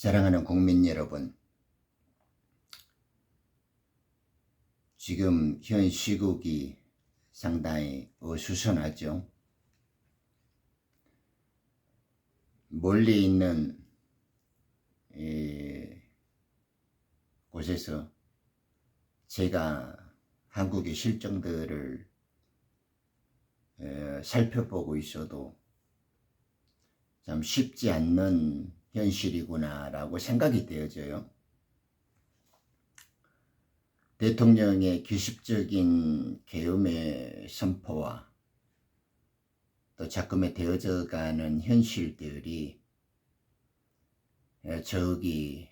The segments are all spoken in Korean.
사랑하는 국민 여러분, 지금 현 시국이 상당히 어수선하죠. 멀리 있는 곳에서 제가 한국의 실정들을 살펴보고 있어도 참 쉽지 않는 현실이구나 라고 생각이 되어져요. 대통령의 기습적인 계엄의 선포와 또 자꾸만 되어져가는 현실들이 저기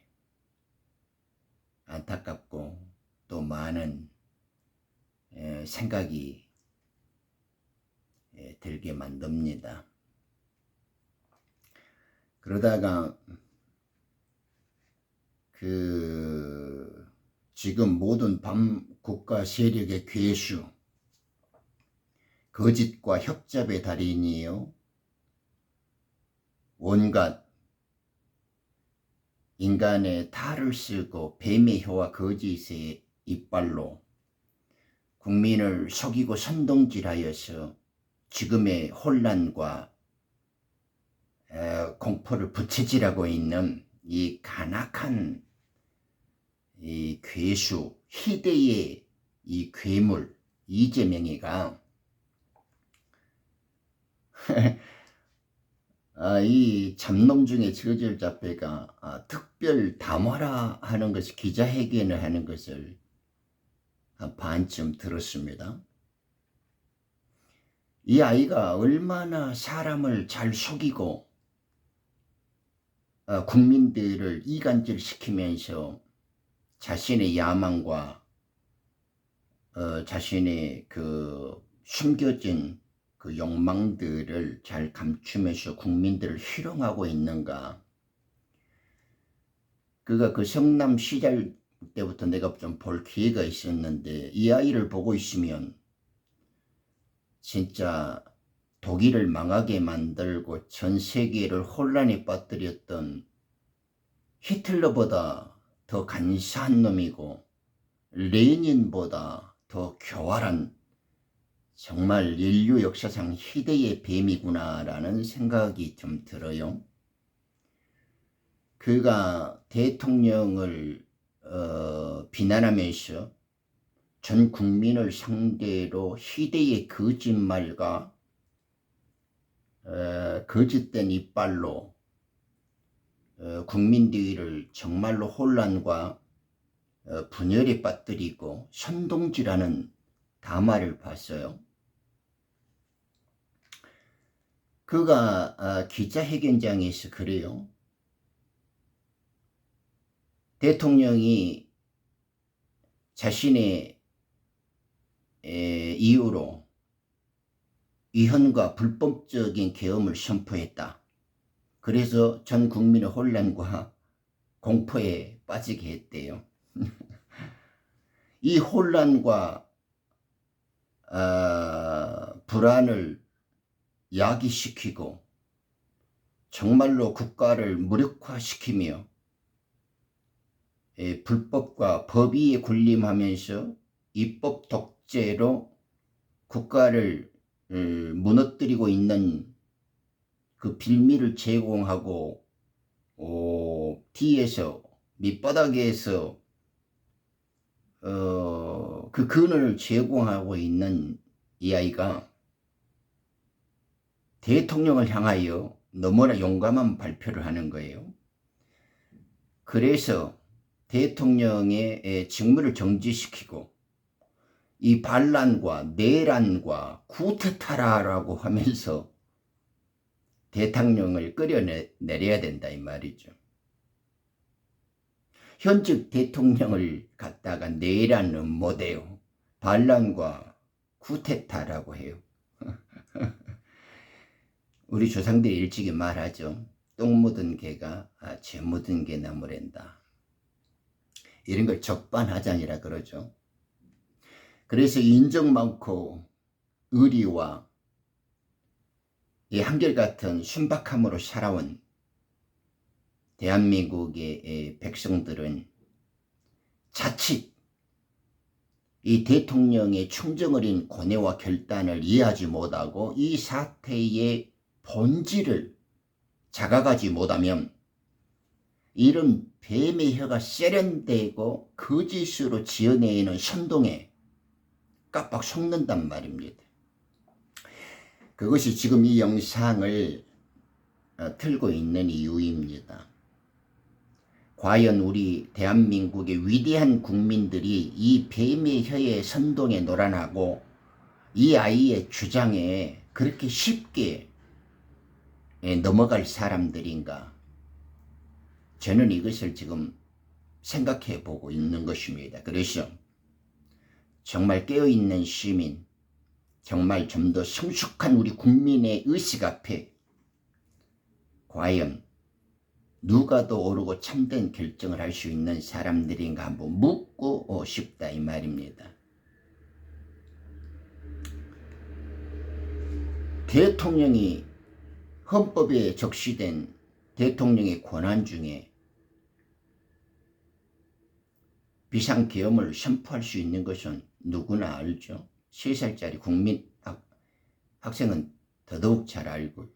안타깝고 또 많은 생각이 들게 만듭니다. 그러다가 지금 모든 반국가 세력의 괴수, 거짓과 협잡의 달인이요, 온갖 인간의 탈을 쓰고 뱀의 혀와 거짓의 이빨로 국민을 속이고 선동질하여서 지금의 혼란과 공포를 부채질하고 있는 이 간악한 이 괴수, 희대의 이 괴물 이재명이가 이 참놈 중에 저질 잡배가 특별 담화라 하는 것을 기자회견을 하는 것을 한 반쯤 들었습니다. 이 아이가 얼마나 사람을 잘 속이고 국민들을 이간질시키면서 자신의 야망과 자신의 숨겨진 그 욕망들을 잘 감추면서 국민들을 희롱하고 있는가. 그가 그 성남시절 때부터 내가 좀 볼 기회가 있었는데 이 아이를 보고 있으면 진짜 독일을 망하게 만들고 전 세계를 혼란에 빠뜨렸던 히틀러보다 더 간사한 놈이고 레닌보다 더 교활한 정말 인류 역사상 희대의 뱀이구나라는 생각이 좀 들어요. 그가 대통령을 비난하면서 전 국민을 상대로 희대의 거짓말과 거짓된 이빨로 국민들을 정말로 혼란과 분열에 빠뜨리고 선동질하는 담화를 봤어요. 그가 기자회견장에서 그래요. 대통령이 자신의 이유로 위헌과 불법적인 계엄을 선포했다. 그래서 전 국민의 혼란과 공포에 빠지게 했대요. 이 혼란과 불안을 야기시키고 정말로 국가를 무력화시키며 불법과 법위에 군림하면서 입법 독재로 국가를 무너뜨리고 있는 그 빌미를 제공하고 뒤에서 밑바닥에서 그 근원을 제공하고 있는 이 아이가 대통령을 향하여 너무나 용감한 발표를 하는 거예요. 그래서 대통령의 직무를 정지시키고 이 반란과 내란과 쿠데타라고 하면서 대통령을 끌어내려야 된다 이 말이죠. 현직 대통령을 갖다가 내란은 못해요. 반란과 쿠데타라고 해요. 우리 조상들이 일찍이 말하죠. 똥 묻은 개가 재 묻은 개 나무랜다. 이런 걸 적반하장이라 그러죠. 그래서 인정 많고 의리와 이 한결같은 순박함으로 살아온 대한민국의 백성들은 자칫 이 대통령의 충정 어린 고뇌와 결단을 이해하지 못하고 이 사태의 본질을 자각하지 못하면 이런 뱀의 혀가 세련되고 거짓으로 지어내는 선동에 깜빡 속는단 말입니다. 그것이 지금 이 영상을 틀고 있는 이유입니다. 과연 우리 대한민국의 위대한 국민들이 이 뱀의 혀의 선동에 노란하고 이 아이의 주장에 그렇게 쉽게 넘어갈 사람들인가? 저는 이것을 지금 생각해 보고 있는 것입니다. 그래서 정말 깨어있는 시민, 정말 좀 더 성숙한 우리 국민의 의식 앞에 과연 누가 더 옳고 참된 결정을 할 수 있는 사람들인가 한번 묻고 싶다 이 말입니다. 대통령이 헌법에 적시된 대통령의 권한 중에 비상계엄을 선포할 수 있는 것은 누구나 알죠. 3살짜리 국민 학생은 더더욱 잘 알고.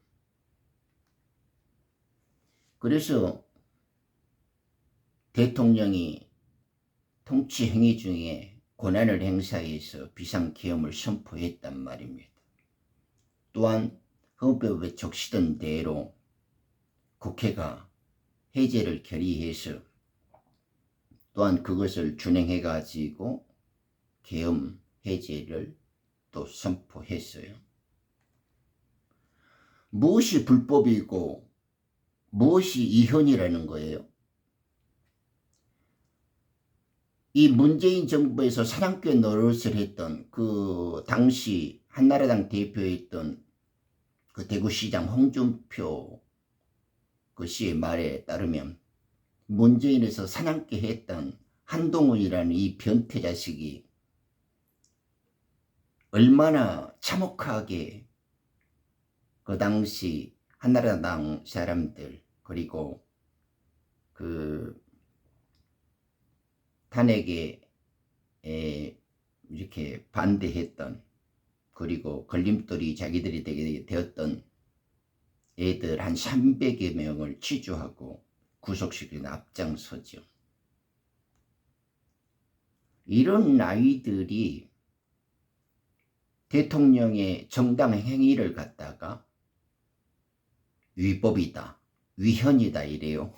그래서 대통령이 통치 행위 중에 권한을 행사해서 비상계엄을 선포했단 말입니다. 또한 헌법에 적시된 대로 국회가 해제를 결의해서 또한 그것을 준행해 가지고 계엄 해제를 또 선포했어요. 무엇이 불법이고 무엇이 이현이라는 거예요? 이 문재인 정부에서 사냥개 노릇을 했던 그 당시 한나라당 대표였던 그 대구시장 홍준표 그 씨의 말에 따르면 문재인에서 사냥개 했던 한동훈이라는 이 변태 자식이 얼마나 참혹하게 그 당시 한나라당 사람들 그리고 그 탄핵에 이렇게 반대했던 그리고 걸림돌이 자기들이 되게 되었던 애들 한 300여 명을 취조하고 구속시키는 앞장서죠. 이런 아이들이 대통령의 정당 행위를 갖다가 위법이다, 위헌이다 이래요.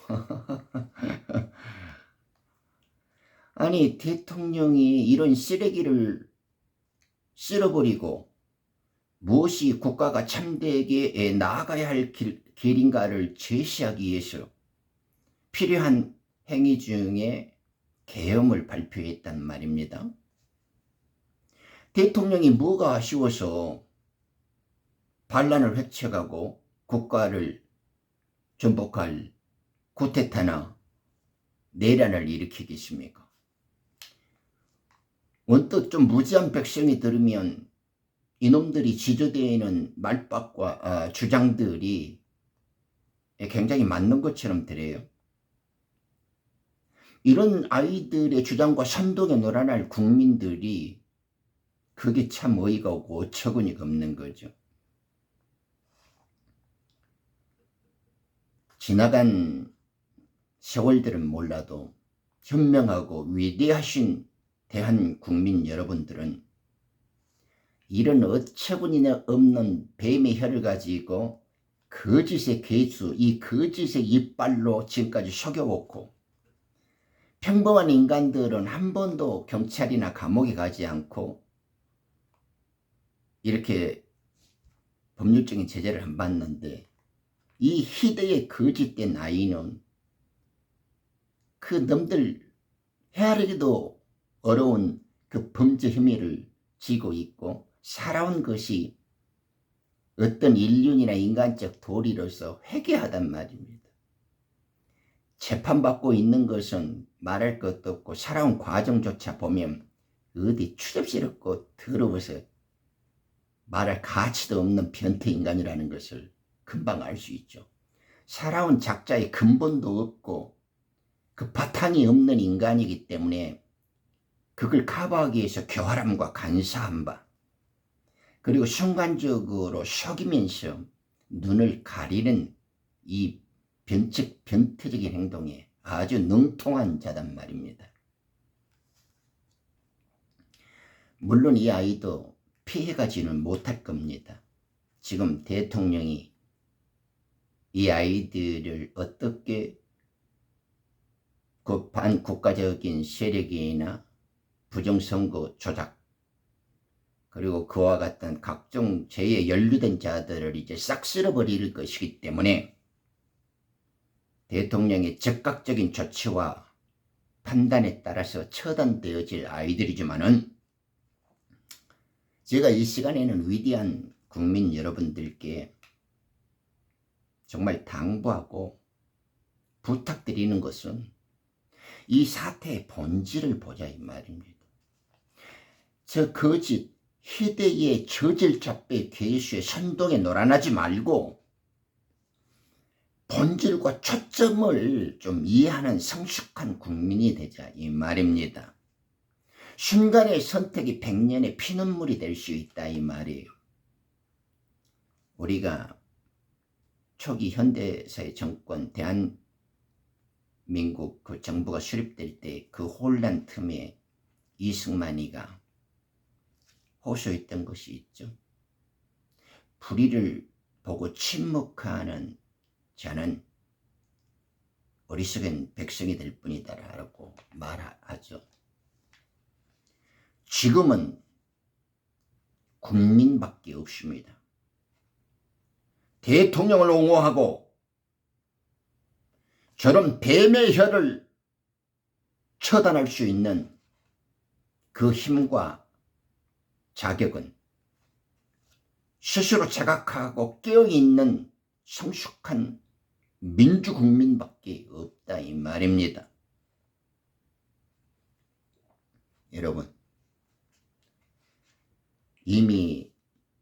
아니 대통령이 이런 쓰레기를 쓸어버리고 무엇이 국가가 참되게 나아가야 할 길인가를 제시하기 위해서 필요한 행위 중에 계엄을 발표했단 말입니다. 대통령이 뭐가 아쉬워서 반란을 획책하고 국가를 전복할 쿠데타나 내란을 일으키겠습니까? 언뜻 좀 무지한 백성이 들으면 이놈들이 지저대는 말박과 주장들이 굉장히 맞는 것처럼 들려요. 이런 아이들의 주장과 선동에 놀아날 국민들이 그게 참 어이가 없고 어처구니가 없는 거죠. 지나간 세월들은 몰라도 현명하고 위대하신 대한국민 여러분들은 이런 어처구니나 없는 뱀의 혀를 가지고 거짓의 개수, 이 거짓의 이빨로 지금까지 속여왔고 평범한 인간들은 한 번도 경찰이나 감옥에 가지 않고 이렇게 법률적인 제재를 안 받는데 이 희대의 거짓된 아이는 그 놈들 헤아리기도 어려운 그 범죄 혐의를 지고 있고 살아온 것이 어떤 인륜이나 인간적 도리로서 회개하단 말입니다. 재판받고 있는 것은 말할 것도 없고 살아온 과정조차 보면 어디 추접스럽고 더러워서 말할 가치도 없는 변태 인간이라는 것을 금방 알 수 있죠. 살아온 작자의 근본도 없고 그 바탕이 없는 인간이기 때문에 그걸 커버하기 위해서 교활함과 간사한 바, 그리고 순간적으로 속이면서 눈을 가리는 이 변태적인 행동에 아주 능통한 자단 말입니다. 물론 이 아이도 피해가지는 못할 겁니다. 지금 대통령이 이 아이들을 어떻게 그 반국가적인 세력이나 부정선거 조작, 그리고 그와 같은 각종 죄에 연루된 자들을 이제 싹 쓸어버릴 것이기 때문에 대통령의 적극적인 조치와 판단에 따라서 처단되어질 아이들이지만은, 제가 이 시간에는 위대한 국민 여러분들께 정말 당부하고 부탁드리는 것은 이 사태의 본질을 보자 이 말입니다. 저 거짓 희대의 저질잡배 괴수의 선동에 놀아나지 말고 본질과 초점을 좀 이해하는 성숙한 국민이 되자 이 말입니다. 순간의 선택이 100년의 피눈물이 될 수 있다 이 말이에요. 우리가 초기 현대사회 정권 대한민국 그 정부가 수립될 때 그 혼란 틈에 이승만이가 호소했던 것이 있죠. 불의를 보고 침묵하는 자는 어리석은 백성이 될 뿐이다라고 말하죠. 지금은 국민밖에 없습니다. 대통령을 옹호하고 저런 뱀의 혀를 처단할 수 있는 그 힘과 자격은 스스로 자각하고 깨어있는 성숙한 민주국민밖에 없다 이 말입니다. 여러분, 이미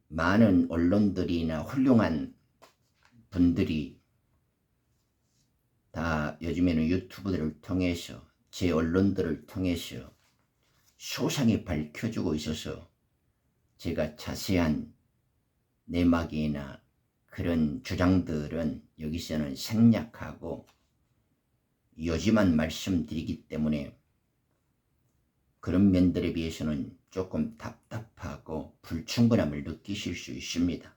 많은 언론들이나 훌륭한 분들이 다 요즘에는 유튜브들을 통해서, 제 언론들을 통해서 소상히 밝혀주고 있어서 제가 자세한 내막이나 그런 주장들은 여기서는 생략하고 요지만 말씀드리기 때문에 그런 면들에 비해서는 조금 답답하고 불충분함을 느끼실 수 있습니다.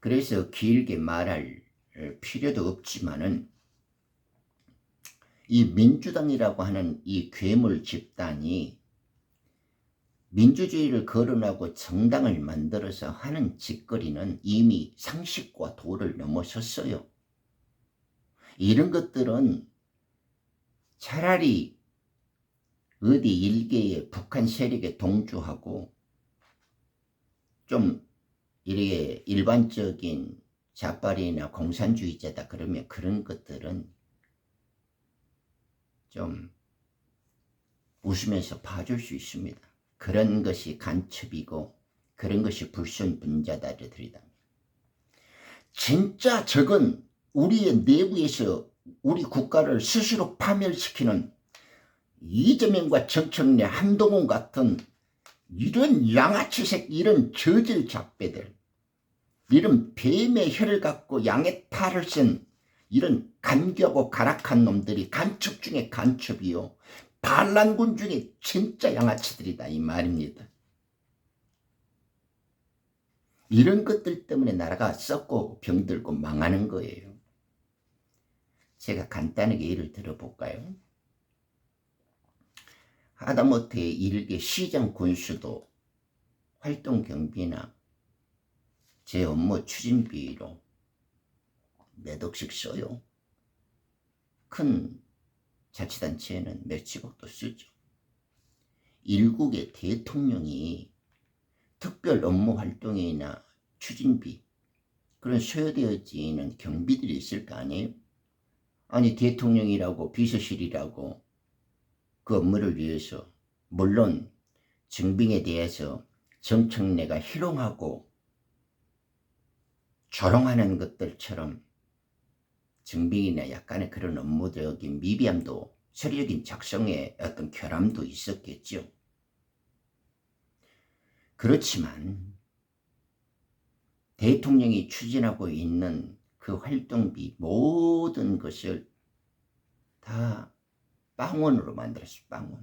그래서 길게 말할 필요도 없지만은, 이 민주당이라고 하는 이 괴물 집단이 민주주의를 거론하고 정당을 만들어서 하는 짓거리는 이미 상식과 도를 넘어섰어요. 이런 것들은 차라리 어디 일개의 북한 세력에 동조하고 좀 이렇게 일반적인 좌빨이나 공산주의자다 그러면 그런 것들은 좀 웃으면서 봐줄 수 있습니다. 그런 것이 간첩이고 그런 것이 불순분자다들이다. 진짜 적은 우리의 내부에서 우리 국가를 스스로 파멸시키는 이재명과 정청래, 한동훈 같은 이런 양아치색, 이런 저질 잡배들, 이런 뱀의 혀를 갖고 양의 탈을 쓴 이런 간교하고 가락한 놈들이 간첩 중에 간첩이요, 반란군 중에 진짜 양아치들이다 이 말입니다. 이런 것들 때문에 나라가 썩고 병들고 망하는 거예요. 제가 간단하게 예를 들어볼까요? 하다못해 일개 시장 군수도 활동 경비나 제 업무 추진비로 몇 억씩 써요. 큰 자치단체에는 몇십억도 쓰죠. 일국의 대통령이 특별 업무 활동이나 추진비, 그런 소요되어지는 경비들이 있을 거 아니에요? 아니, 대통령이라고 비서실이라고 그 업무를 위해서, 물론 정빙에 대해서 정청래가 희롱하고 조롱하는 것들처럼 증빙이나 약간의 그런 업무적인 미비함도 서류적인 작성의 어떤 결함도 있었겠죠. 그렇지만 대통령이 추진하고 있는 그 활동비 모든 것을 다 빵원으로 만들었어요. 빵원.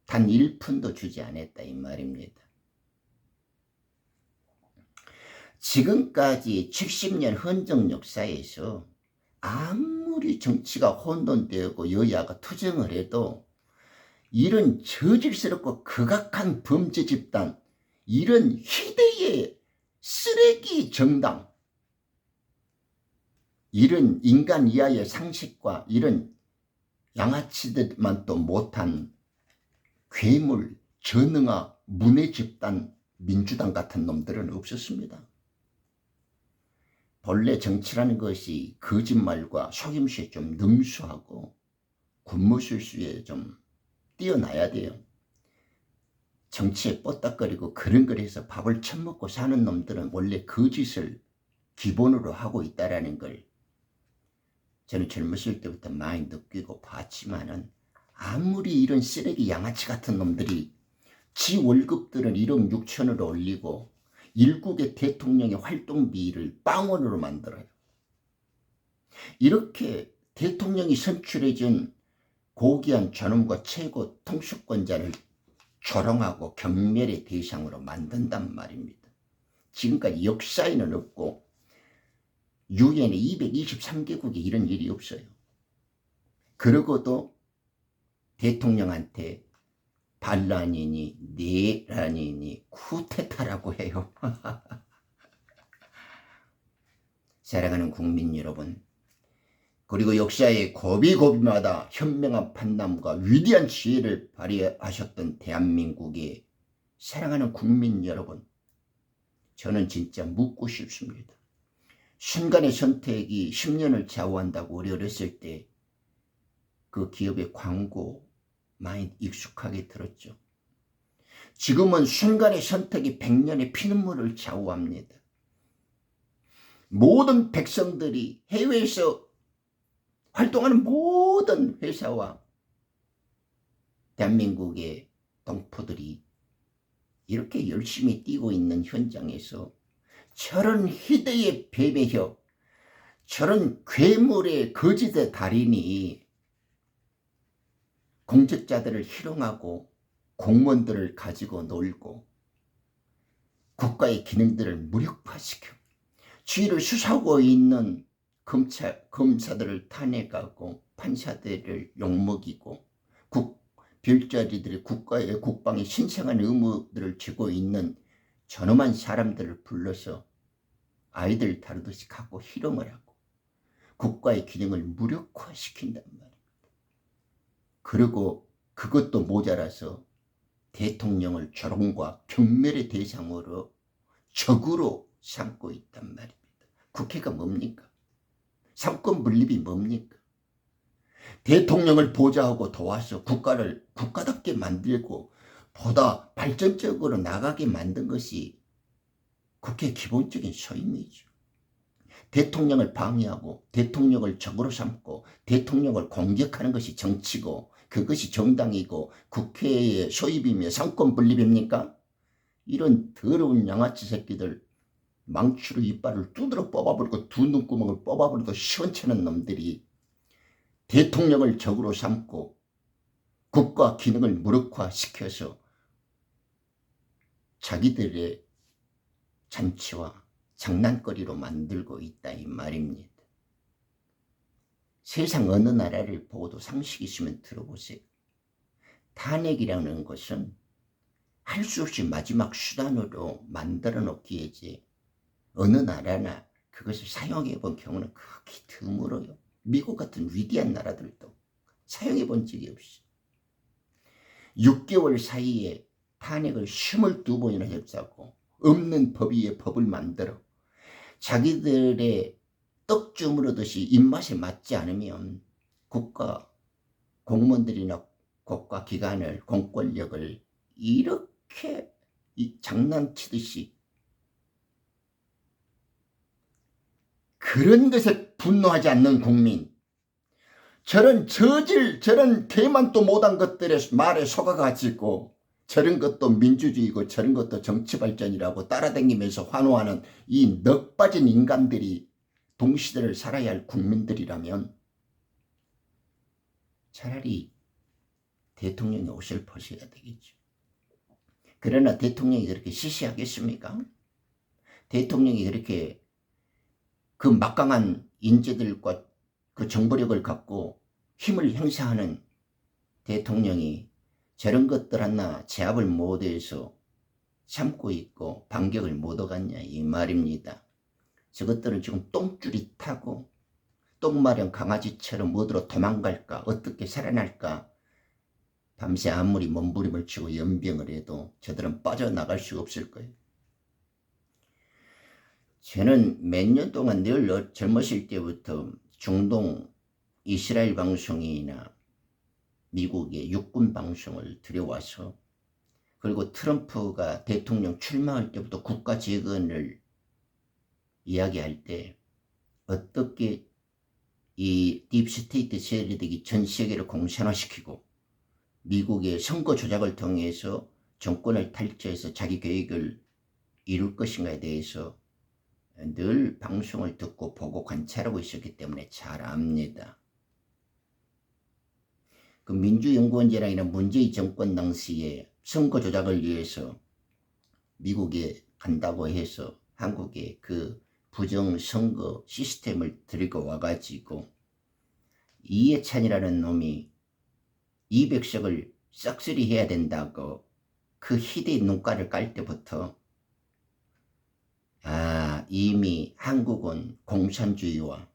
단 1푼도 주지 않았다 이 말입니다. 지금까지 70년 헌정 역사에서 아무리 정치가 혼돈되고 여야가 투쟁을 해도 이런 저질스럽고 극악한 범죄 집단, 이런 희대의 쓰레기 정당, 이런 인간 이하의 상식과 이런 양아치들만 또 못한 괴물, 전능아, 문외 집단, 민주당 같은 놈들은 없었습니다. 본래 정치라는 것이 거짓말과 속임수에 좀 능수하고 군무술수에 좀 뛰어나야 돼요. 정치에 뻗닥거리고 그런 걸 해서 밥을 처먹고 사는 놈들은 원래 거짓을 기본으로 하고 있다는 걸 저는 젊었을 때부터 많이 느끼고 봤지만은, 아무리 이런 쓰레기 양아치 같은 놈들이 지 월급들은 1억 6천으로 올리고 일국의 대통령의 활동비를 빵원으로 만들어요. 이렇게 대통령이 선출해준 고귀한 존엄과 최고 통수권자를 조롱하고 경멸의 대상으로 만든단 말입니다. 지금까지 역사에는 없고 유엔의 223개국에 이런 일이 없어요. 그러고도 대통령한테 반란이니 내란이니 쿠데타라고 해요. 사랑하는 국민 여러분, 그리고 역사의 고비고비마다 현명한 판단과 위대한 지혜를 발휘하셨던 대한민국의 사랑하는 국민 여러분, 저는 진짜 묻고 싶습니다. 순간의 선택이 10년을 좌우한다고 우리 어렸을 때 그 기업의 광고 많이 익숙하게 들었죠. 지금은 순간의 선택이 100년의 피눈물을 좌우합니다. 모든 백성들이 해외에서 활동하는 모든 회사와 대한민국의 동포들이 이렇게 열심히 뛰고 있는 현장에서 저런 희대의 배배혀, 저런 괴물의 거짓의 달인이 공직자들을 희롱하고 공무원들을 가지고 놀고 국가의 기능들을 무력화시켜 지위를 수사하고 있는 검사들을 탄핵하고 판사들을 욕먹이고 별자리들이 국가의 국방의 신성한 의무들을 쥐고 있는 존엄한 사람들을 불러서 아이들 다루듯이 갖고 희롱을 하고 국가의 기능을 무력화시킨단 말입니다. 그리고 그것도 모자라서 대통령을 조롱과 경멸의 대상으로 적으로 삼고 있단 말입니다. 국회가 뭡니까? 삼권 분립이 뭡니까? 대통령을 보좌하고 도와서 국가를 국가답게 만들고 보다 발전적으로 나가게 만든 것이 국회의 기본적인 소임이죠. 대통령을 방해하고 대통령을 적으로 삼고 대통령을 공격하는 것이 정치고 그것이 정당이고 국회의 소입이며 삼권 분립입니까? 이런 더러운 양아치 새끼들 망치로 이빨을 두드러 뽑아버리고 두 눈구멍을 뽑아버리고 시원찮은 놈들이 대통령을 적으로 삼고 국가 기능을 무력화시켜서 자기들의 잔치와 장난거리로 만들고 있다 이 말입니다. 세상 어느 나라를 보고도 상식 있으면 들어보세요. 탄핵이라는 것은 할 수 없이 마지막 수단으로 만들어 놓기에지 어느 나라나 그것을 사용해 본 경우는 극히 드물어요. 미국 같은 위대한 나라들도 사용해 본 적이 없이 6개월 사이에 탄핵을 22번이나 협사하고 없는 법 위에 법을 만들어 자기들의 떡 주무르듯이 입맛에 맞지 않으면 국가 공무원들이나 국가 기관을 공권력을 이렇게 장난치듯이 그런 것에 분노하지 않는 국민, 저런 저런 개만도 못한 것들의 말에 속아가지고 저런 것도 민주주의고 저런 것도 정치발전이라고 따라다니면서 환호하는 이 넋 빠진 인간들이 동시대를 살아야 할 국민들이라면 차라리 대통령이 옷을 벗어야 되겠죠. 그러나 대통령이 그렇게 시시하겠습니까? 대통령이 그렇게 그 막강한 인재들과 그 정보력을 갖고 힘을 행사하는 대통령이 저런 것들 하나 제압을 못해서 참고 있고 반격을 못 얻었냐 이 말입니다. 저것들은 지금 똥줄이 타고 똥마련 강아지처럼 어디로 도망갈까 어떻게 살아날까 밤새 아무리 몸부림을 치고 연병을 해도 저들은 빠져나갈 수 없을 거예요. 저는 몇 년 동안 늘 젊었을 때부터 중동 이스라엘 방송이나 미국의 육군 방송을 들여와서 그리고 트럼프가 대통령 출마할 때부터 국가 재건을 이야기할 때 어떻게 이 딥스테이트 세력이 전 세계를 공산화시키고 미국의 선거 조작을 통해서 정권을 탈취해서 자기 계획을 이룰 것인가에 대해서 늘 방송을 듣고 보고 관찰하고 있었기 때문에 잘 압니다. 그 민주연구원재랑이나 문재인 정권 당시에 선거 조작을 위해서 미국에 간다고 해서 한국에 그 부정선거 시스템을 들고 와가지고 이해찬이라는 놈이 200석을 싹쓸이 해야 된다고 그 희대의 눈가를 깔 때부터 이미 한국은 공산주의와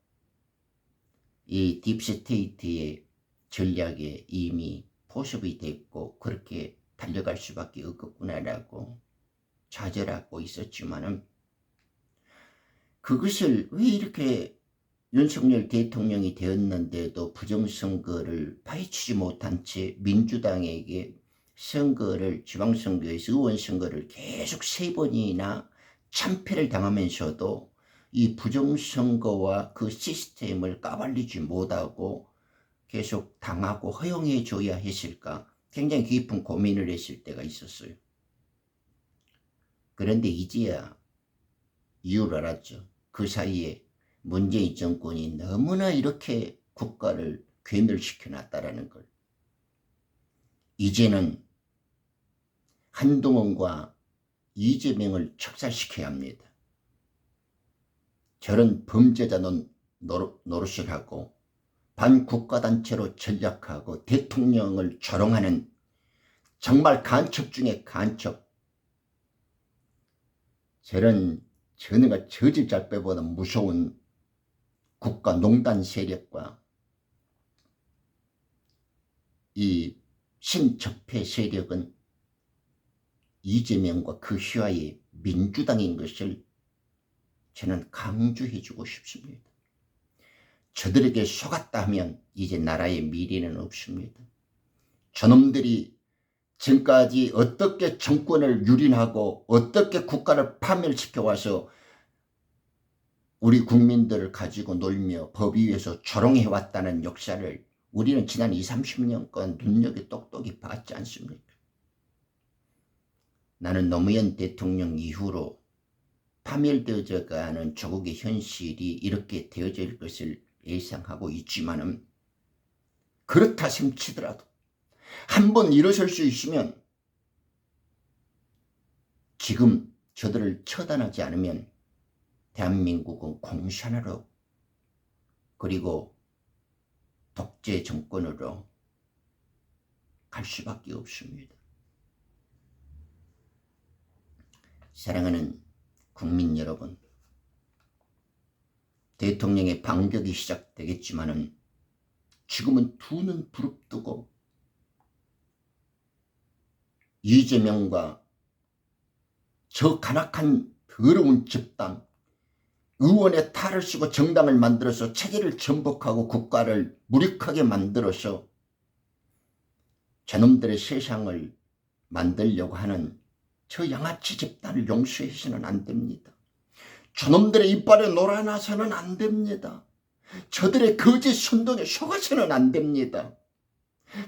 이 딥스테이트의 전략에 이미 포섭이 됐고 그렇게 달려갈 수밖에 없겠구나라고 좌절하고 있었지만은 그것을 왜 이렇게 윤석열 대통령이 되었는데도 부정선거를 파헤치지 못한 채 민주당에게 선거를 지방선거에서 의원선거를 계속 3번이나 참패를 당하면서도 이 부정선거와 그 시스템을 까발리지 못하고 계속 당하고 허용해 줘야 했을까 굉장히 깊은 고민을 했을 때가 있었어요. 그런데 이제야 이유를 알았죠. 그 사이에 문재인 정권이 너무나 이렇게 국가를 괴멸시켜 놨다라는 걸. 이제는 한동훈과 이재명을 척살시켜야 합니다. 저런 범죄자 노릇을 하고 반국가단체로 전략하고 대통령을 조롱하는 정말 간첩 중에 간첩, 저런 전혀가 저질잘배보다 무서운 국가농단 세력과 이 신적폐 세력은 이재명과 그 휘하의 민주당인 것을 저는 강조해주고 싶습니다. 저들에게 속았다 하면 이제 나라의 미래는 없습니다. 저놈들이 지금까지 어떻게 정권을 유린하고 어떻게 국가를 파멸시켜와서 우리 국민들을 가지고 놀며 법 위에서 조롱해왔다는 역사를 우리는 지난 20-30년간 눈여겨 똑똑히 봤지 않습니까? 나는 노무현 대통령 이후로 파멸되어져 가는 조국의 현실이 이렇게 되어질 것을 예상하고 있지만은 그렇다 심치더라도 한번 일어설 수 있으면 지금 저들을 처단하지 않으면 대한민국은 공산화로 그리고 독재 정권으로 갈 수밖에 없습니다. 사랑하는 국민 여러분, 대통령의 반격이 시작되겠지만은 지금은 두 눈 부릅뜨고 이재명과 저 간악한 더러운 집단, 의원의 탈을 쓰고 정당을 만들어서 체제를 전복하고 국가를 무력하게 만들어서 저놈들의 세상을 만들려고 하는 저 양아치 집단을 용서해서는 안 됩니다. 저놈들의 이빨에 놀아나서는 안 됩니다. 저들의 거짓 선동에 속아서는 안 됩니다.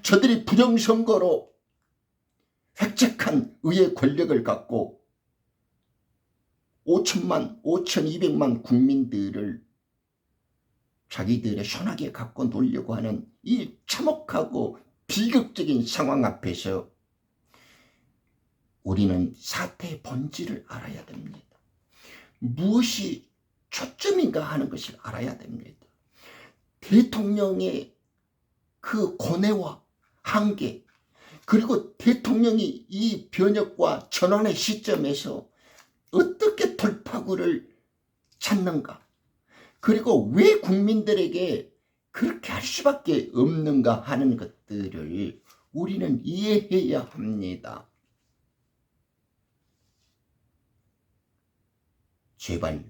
저들이 부정선거로 획책한 의회 권력을 갖고 5,200만 국민들을 자기들의 손아귀에 갖고 놀려고 하는 이 참혹하고 비극적인 상황 앞에서 우리는 사태의 본질을 알아야 됩니다. 무엇이 초점인가 하는 것을 알아야 됩니다. 대통령의 그 고뇌와 한계, 그리고 대통령이 이 변혁과 전환의 시점에서 어떻게 돌파구를 찾는가, 그리고 왜 국민들에게 그렇게 할 수밖에 없는가 하는 것들을 우리는 이해해야 합니다. 제발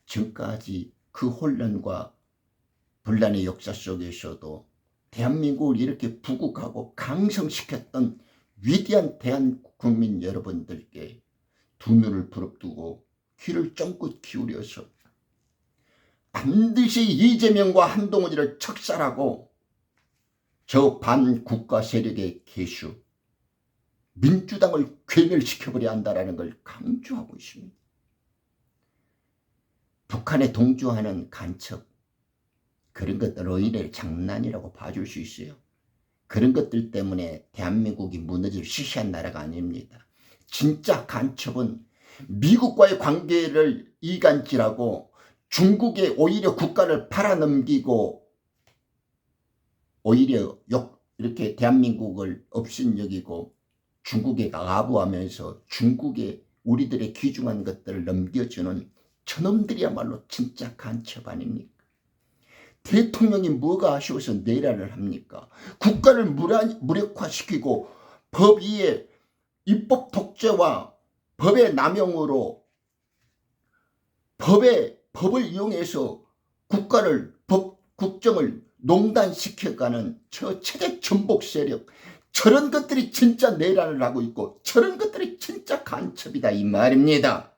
지금까지 그 혼란과 분란의 역사 속에서도 대한민국을 이렇게 부국하고 강성시켰던 위대한 대한국민 여러분들께 두 눈을 부릅뜨고 귀를 쫑긋 기울여서 반드시 이재명과 한동훈이를 척살하고 저 반국가 세력의 개수 민주당을 괴멸시켜버려야 한다는 걸 강조하고 있습니다. 북한에 동조하는 간첩, 그런 것들 오히려 장난이라고 봐줄 수 있어요. 그런 것들 때문에 대한민국이 무너질 시시한 나라가 아닙니다. 진짜 간첩은 미국과의 관계를 이간질하고 중국에 오히려 국가를 팔아넘기고 오히려 이렇게 대한민국을 업신여기고 중국에 아부하면서 중국에 우리들의 귀중한 것들을 넘겨주는 저놈들이야말로 진짜 간첩 아닙니까? 대통령이 뭐가 아쉬워서 내란을 합니까? 국가를 무력화시키고 법 위에 입법 독재와 법의 남용으로 법을 이용해서 국정을 농단시켜가는 저 체제 전복 세력, 저런 것들이 진짜 내란을 하고 있고 저런 것들이 진짜 간첩이다 이 말입니다.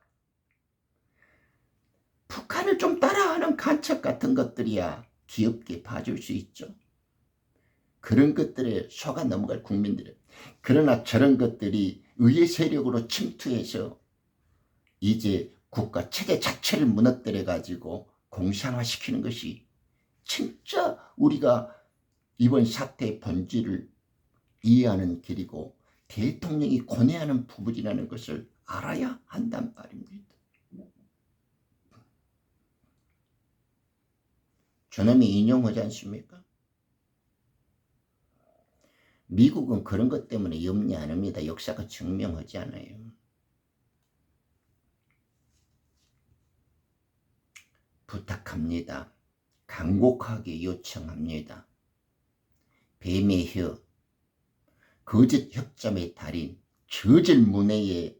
북한을 좀 따라하는 간첩 같은 것들이야 귀엽게 봐줄 수 있죠. 그런 것들에 속아 넘어갈 국민들은. 그러나 저런 것들이 의회 세력으로 침투해서 이제 국가 체계 자체를 무너뜨려 가지고 공산화시키는 것이 진짜 우리가 이번 사태의 본질을 이해하는 길이고 대통령이 고뇌하는 부분이라는 것을 알아야 한단 말입니다. 저놈이 인용하지 않습니까? 미국은 그런 것 때문에 염려 안 합니다. 역사가 증명하지 않아요. 부탁합니다. 간곡하게 요청합니다. 뱀의 혀, 거짓 혁점의 달인, 저질 문해의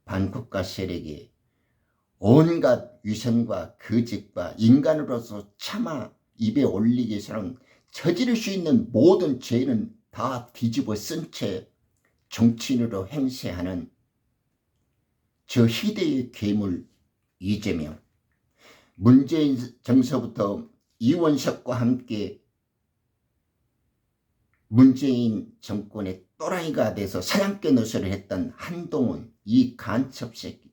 반국가 세력에 온갖 위선과 거짓과 인간으로서 차마 입에 올리기 위해서는 저지를 수 있는 모든 죄는 다 뒤집어 쓴 채 정치인으로 행세하는 저 희대의 괴물 이재명, 문재인 정서부터 이원석과 함께 문재인 정권의 또라이가 돼서 사냥개 노릇을 했던 한동훈, 이 간첩 새끼,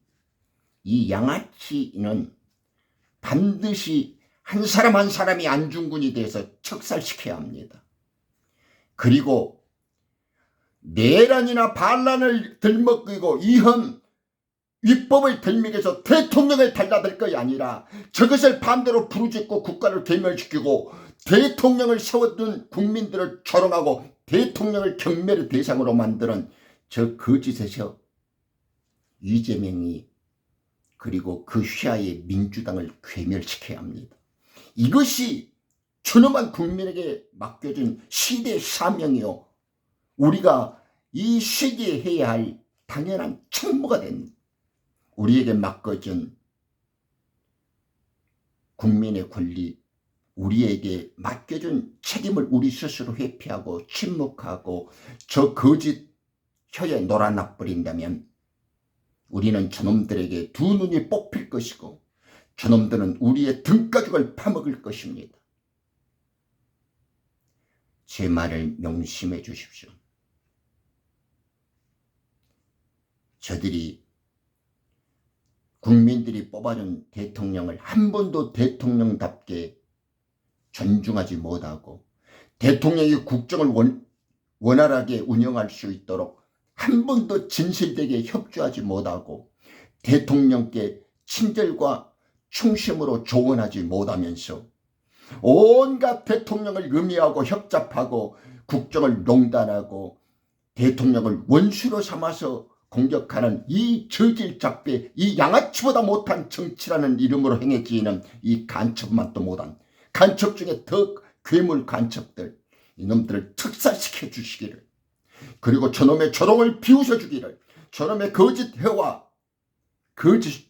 이 양아치는 반드시 한 사람 한 사람이 안중근이 돼서 척살시켜야 합니다. 그리고 내란이나 반란을 들먹이고 이혼 위법을 들먹여서 대통령을 달라들 것이 아니라 저것을 반대로 부르짖고 국가를 괴멸시키고 대통령을 세워둔 국민들을 조롱하고 대통령을 경멸의 대상으로 만드는 저 거짓에서 이재명이 그리고 그 휘하의 민주당을 괴멸시켜야 합니다. 이것이 준엄한 국민에게 맡겨진 시대의 사명이요, 우리가 이 시기에 해야 할 당연한 책무가 된 우리에게 맡겨진 국민의 권리, 우리에게 맡겨준 책임을 우리 스스로 회피하고 침묵하고 저 거짓 혀에 놀아나버린다면 우리는 저놈들에게 두 눈이 뽑힐 것이고 저놈들은 우리의 등가죽을 파먹을 것입니다. 제 말을 명심해 주십시오. 저들이 국민들이 뽑아준 대통령을 한 번도 대통령답게 존중하지 못하고 대통령이 국정을 원활하게 운영할 수 있도록 한 번도 진실되게 협조하지 못하고 대통령께 친절과 충심으로 조언하지 못하면서 온갖 대통령을 음해하고 협잡하고 국정을 농단하고 대통령을 원수로 삼아서 공격하는 이 저질잡배, 이 양아치보다 못한 정치라는 이름으로 행해지는 이 간첩맛도 못한 간첩 중에 더 괴물 간첩들, 이놈들을 특살시켜 주시기를, 그리고 저놈의 조롱을 비웃어 주기를, 저놈의 거짓 혀와 거짓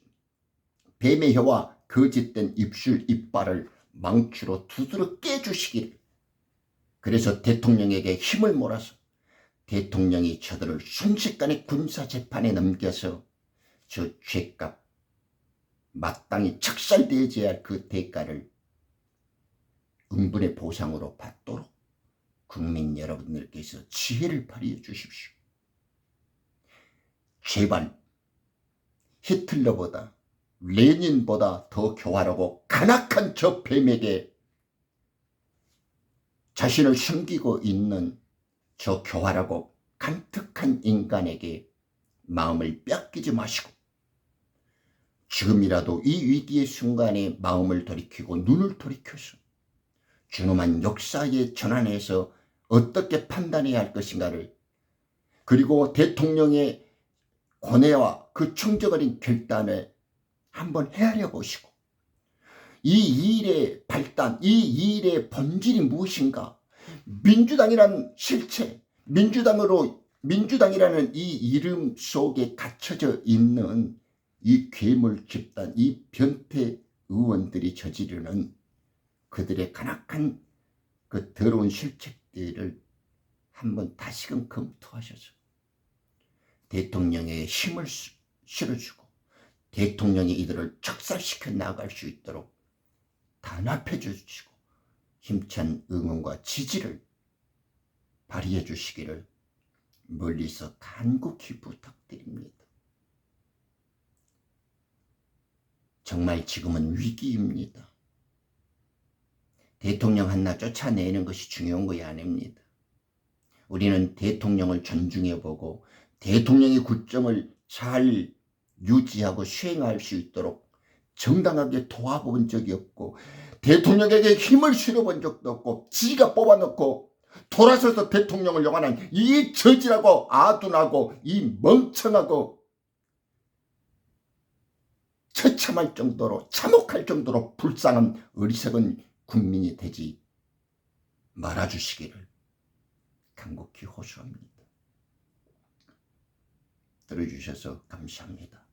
뱀의 혀와 거짓된 입술 이빨을 망치로 두드러 깨주시기를, 그래서 대통령에게 힘을 몰아서 대통령이 저들을 순식간에 군사재판에 넘겨서 저 죄값 마땅히 척살되어져야 할 그 대가를 응분의 보상으로 받도록 국민 여러분들께서 지혜를 발휘해 주십시오. 제발 히틀러보다 레닌보다 더 교활하고 간악한 저 뱀에게 자신을 숨기고 있는 저 교활하고 간특한 인간에게 마음을 뺏기지 마시고 지금이라도 이 위기의 순간에 마음을 돌이키고 눈을 돌이켜서 준엄한 역사의 전환에서 어떻게 판단해야 할 것인가를, 그리고 대통령의 권해와 그 충격어린 결단을 한번 헤아려 보시고 이 일의 발단, 이 일의 본질이 무엇인가, 민주당이라는 실체, 민주당이라는 이 이름 속에 갇혀져 있는 이 괴물 집단, 이 변태 의원들이 저지르는 그들의 간악한 그 더러운 실책들을 한번 다시금 검토하셔서 대통령에게 힘을 실어주고 대통령이 이들을 척살시켜 나갈 수 있도록 단합해 주시고 힘찬 응원과 지지를 발휘해 주시기를 멀리서 간곡히 부탁드립니다. 정말 지금은 위기입니다. 대통령 하나 쫓아내는 것이 중요한 것이 아닙니다. 우리는 대통령을 존중해보고 대통령의 국정을 잘 유지하고 수행할 수 있도록 정당하게 도와본 적이 없고 대통령에게 힘을 실어본 적도 없고 지가 뽑아놓고 돌아서서 대통령을 욕하는 이 저질하고 아둔하고 이 멍청하고 처참할 정도로 참혹할 정도로 불쌍한 어리석은 국민이 되지 말아주시기를 간곡히 호소합니다. 들어주셔서 감사합니다.